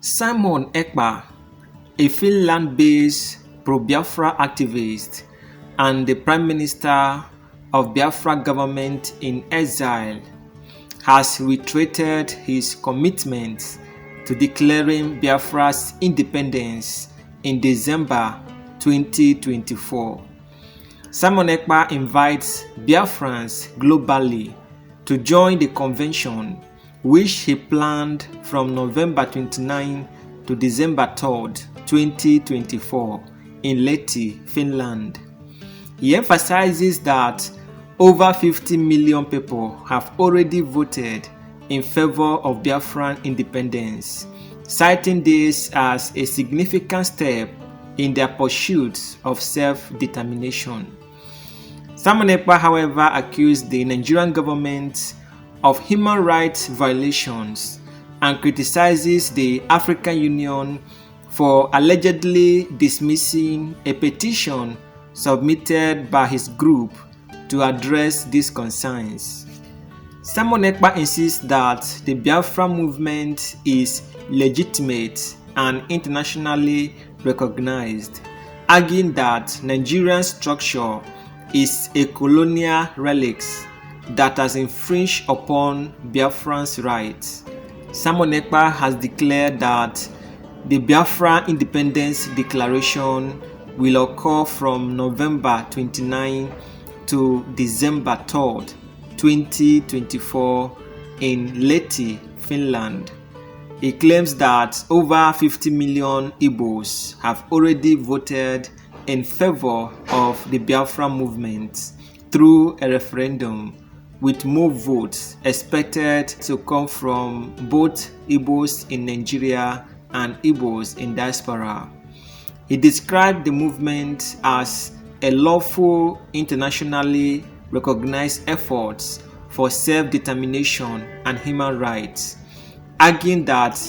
Simon Ekpa, a Finland-based pro-Biafra activist and the Prime Minister of Biafra government in exile, has reiterated his commitment to declaring Biafra's independence in December 2024. Simon Ekpa invites Biafrans globally to join the convention, which he planned from November 29 to December 3, 2024 in Lahti, Finland. He emphasizes that over 50 million people have already voted in favor of Biafran independence, citing this as a significant step in their pursuit of self-determination. Simon Ekpa, however, accused the Nigerian government of human rights violations and criticizes the African Union for allegedly dismissing a petition submitted by his group to address these concerns. Simon Ekpa insists that the Biafra movement is legitimate and internationally recognized, arguing that Nigerian structure is a colonial relic that has infringed upon Biafran's rights. Simon Ekpa has declared that the Biafra Independence Declaration will occur from November 29 to December 3, 2024 in Lahti, Finland. He claims that over 50 million Igbos have already voted in favor of the Biafra movement through a referendum, with more votes expected to come from both Igbos in Nigeria and Igbos in diaspora. He described the movement as a lawful, internationally recognized effort for self-determination and human rights, arguing that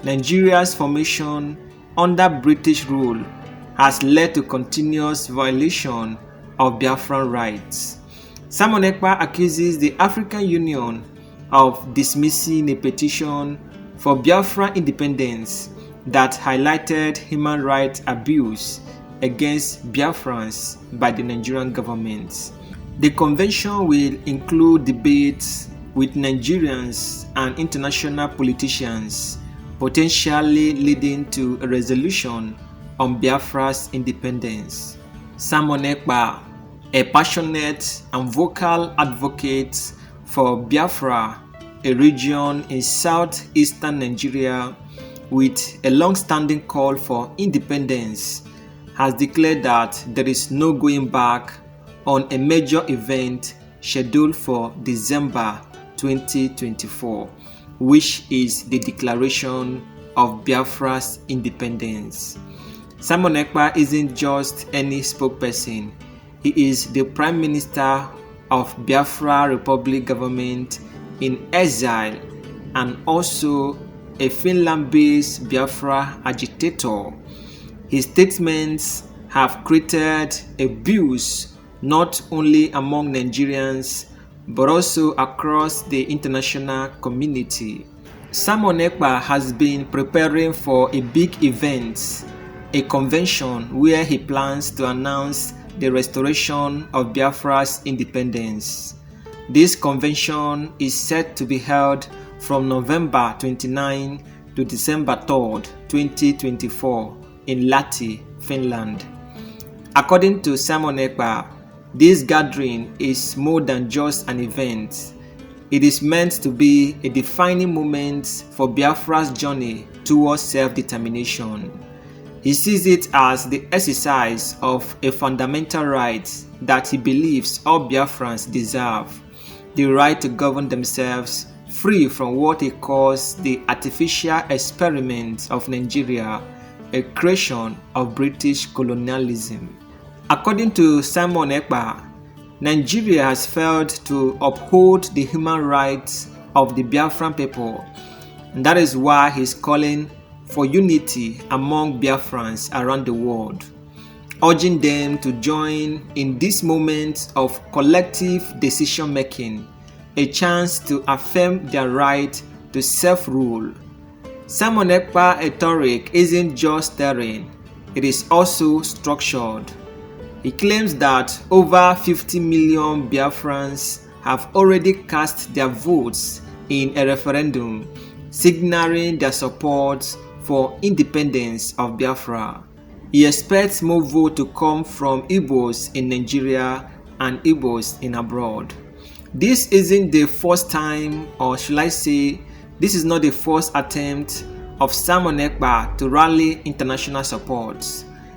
Nigeria's formation under British rule has led to continuous violation of Biafran rights. Simon Ekpa accuses the African Union of dismissing a petition for Biafra independence that highlighted human rights abuse against Biafrans by the Nigerian government. The convention will include debates with Nigerians and international politicians, potentially leading to a resolution on Biafra's independence. Simon Ekpa, a passionate and vocal advocate for Biafra, a region in southeastern Nigeria with a long-standing call for independence, has declared that there is no going back on a major event scheduled for December 2024, which is the declaration of Biafra's independence. Simon Ekpa isn't just any spokesperson. He is the Prime Minister of Biafra Republic government in exile and also a Finland-based Biafra agitator. His statements have created a buzz not only among Nigerians but also across the international community. Simon Ekpa has been preparing for a big event, a convention where he plans to announce the restoration of Biafra's independence. This convention is set to be held from November 29 to December 3, 2024 in Lahti, Finland. According to Simon Ekpa, this gathering is more than just an event. It is meant to be a defining moment for Biafra's journey towards self-determination. He sees it as the exercise of a fundamental right that he believes all Biafrans deserve, the right to govern themselves free from what he calls the artificial experiment of Nigeria, a creation of British colonialism. According to Simon Ekpa, Nigeria has failed to uphold the human rights of the Biafran people, and that is why he's calling for unity among Biafrans around the world, urging them to join in this moment of collective decision-making, a chance to affirm their right to self-rule. Simon Ekpa rhetoric isn't just stirring, it is also structured. He claims that over 50 million Biafrans have already cast their votes in a referendum, signaling their support for independence of Biafra. He expects more votes to come from Igbos in Nigeria and Igbos in abroad. This isn't the first time, or should I say, this is not the first attempt of Simon Ekpa to rally international support.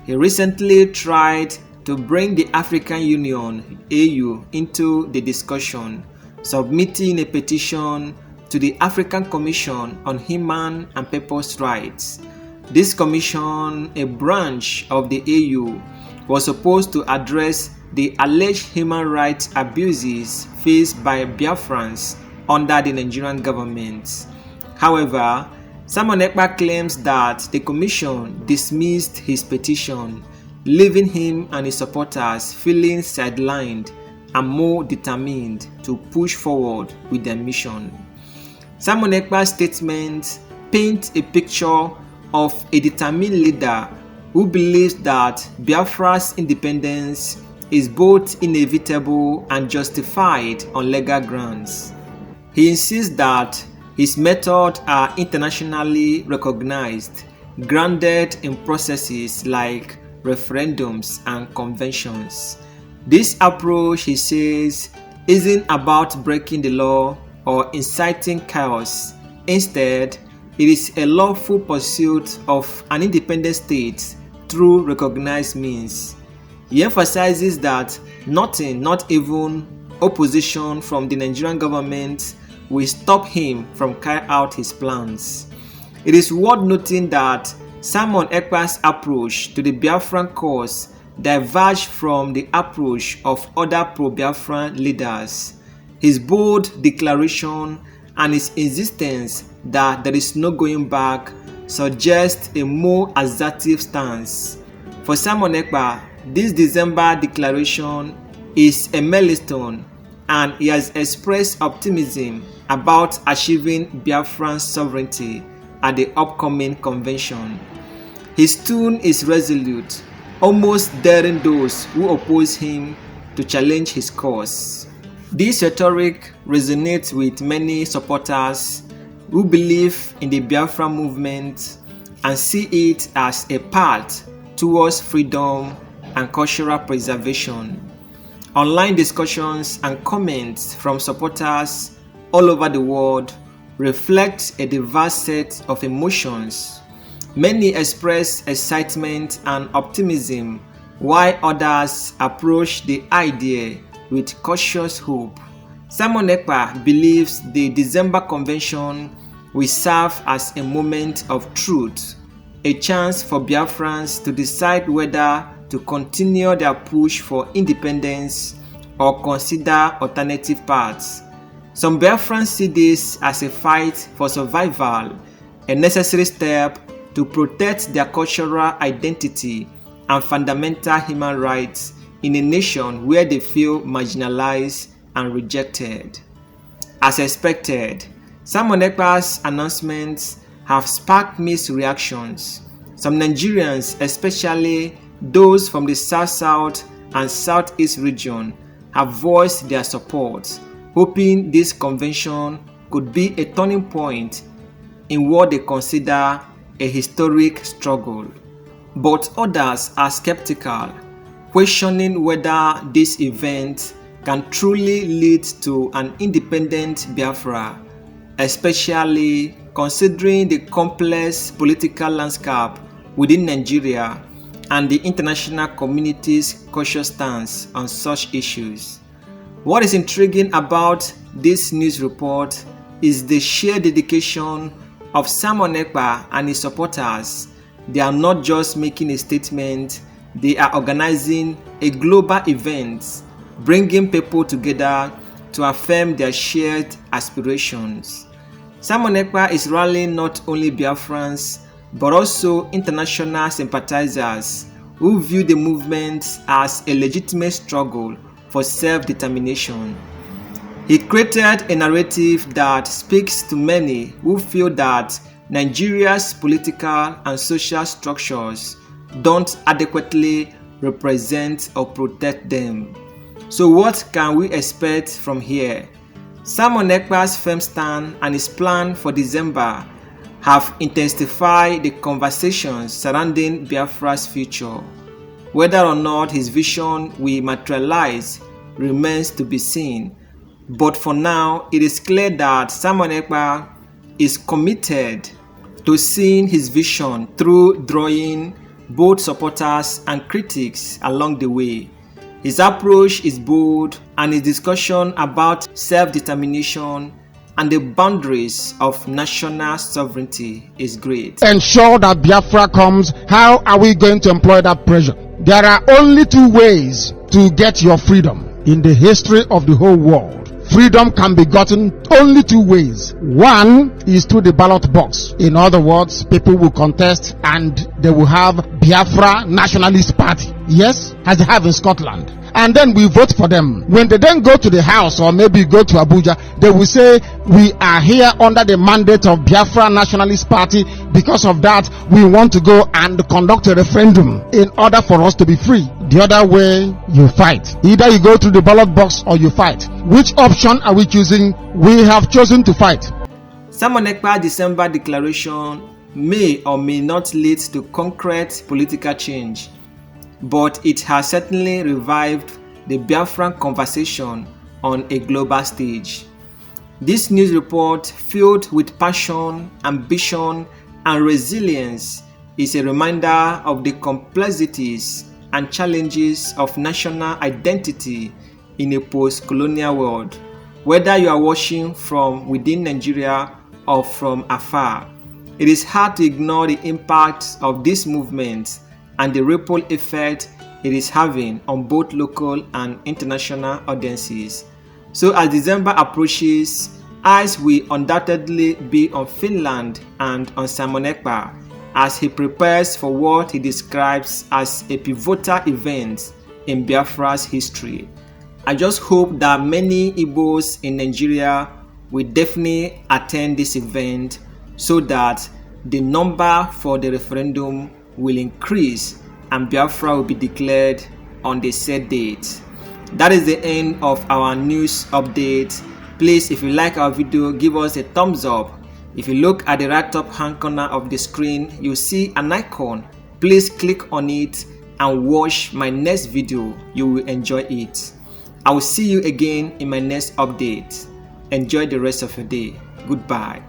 He recently tried to bring the African Union (AU) into the discussion, submitting a petition to the African Commission on Human and People's Rights. This commission, a branch of the AU, was supposed to address the alleged human rights abuses faced by Biafrans under the Nigerian government. However, Simon Ekpa claims that the commission dismissed his petition, leaving him and his supporters feeling sidelined and more determined to push forward with their mission. Simon Ekpa's statement paints a picture of a determined leader who believes that Biafra's independence is both inevitable and justified on legal grounds. He insists that his methods are internationally recognized, grounded in processes like referendums and conventions. This approach, he says, isn't about breaking the law or inciting chaos. Instead, it is a lawful pursuit of an independent state through recognized means. He emphasizes that nothing, not even opposition from the Nigerian government, will stop him from carrying out his plans. It is worth noting that Simon Ekpa's approach to the Biafran cause diverged from the approach of other pro-Biafran leaders. His bold declaration and his insistence that there is no going back suggest a more assertive stance. For Simon Ekpa, this December declaration is a milestone, and he has expressed optimism about achieving Biafran sovereignty at the upcoming convention. His tone is resolute, almost daring those who oppose him to challenge his cause. This rhetoric resonates with many supporters who believe in the Biafra movement and see it as a path towards freedom and cultural preservation. Online discussions and comments from supporters all over the world reflect a diverse set of emotions. Many express excitement and optimism, while others approach the idea with cautious hope. Simon Ekpa believes the December convention will serve as a moment of truth, a chance for Biafrans to decide whether to continue their push for independence or consider alternative paths. Some Biafrans see this as a fight for survival, a necessary step to protect their cultural identity and fundamental human rights in a nation where they feel marginalized and rejected. As expected, Simon Ekpa's announcements have sparked mixed reactions. Some Nigerians, especially those from the South and Southeast region, have voiced their support, hoping this convention could be a turning point in what they consider a historic struggle. But others are skeptical, questioning whether this event can truly lead to an independent Biafra, especially considering the complex political landscape within Nigeria and the international community's cautious stance on such issues. What is intriguing about this news report is the sheer dedication of Simon Ekpa and his supporters. They are not just making a statement, they are organizing a global event, bringing people together to affirm their shared aspirations. Simon Ekpa is rallying not only Biafrans but also international sympathizers who view the movement as a legitimate struggle for self-determination. He created a narrative that speaks to many who feel that Nigeria's political and social structures don't adequately represent or protect them. So what can we expect from here? Simon Ekpa's firm stand and his plan for December have intensified the conversations surrounding Biafra's future. Whether or not his vision will materialize remains to be seen. But for now, it is clear that Simon Ekpa is committed to seeing his vision through drawing both supporters and critics along the way. His approach is bold, and his discussion about self-determination and the boundaries of national sovereignty is great. Ensure that Biafra comes. How are we going to employ that pressure? There are only two ways to get your freedom in the history of the whole world. Freedom can be gotten only two ways. One is through the ballot box. In other words, people will contest and they will have Biafra Nationalist Party. Yes, as they have in Scotland. And then we vote for them. When they then go to the house or maybe go to Abuja, they will say, we are here under the mandate of Biafra Nationalist Party. Because of that, we want to go and conduct a referendum in order for us to be free. The other way, you fight. Either you go through the ballot box or you fight. Which option are we choosing? We have chosen to fight. Simon Ekpa's December declaration may or may not lead to concrete political change, but it has certainly revived the Biafran conversation on a global stage. This news report, filled with passion, ambition, and resilience, is a reminder of the complexities and challenges of national identity in a post-colonial world. Whether you are watching from within Nigeria or from afar, it is hard to ignore the impact of this movement and the ripple effect it is having on both local and international audiences. So as December approaches, eyes will undoubtedly be on Finland and on Simon Ekpa as he prepares for what he describes as a pivotal event in Biafra's history. I just hope that many Igbos in Nigeria will definitely attend this event so that the number for the referendum will increase and Biafra will be declared on the set date. That is the end of our news update. Please, if you like our video, give us a thumbs up. If you look at the right top hand corner of the screen, you'll see an icon. Please click on it and watch my next video. You will enjoy it. I will see you again in my next update. Enjoy the rest of your day. Goodbye.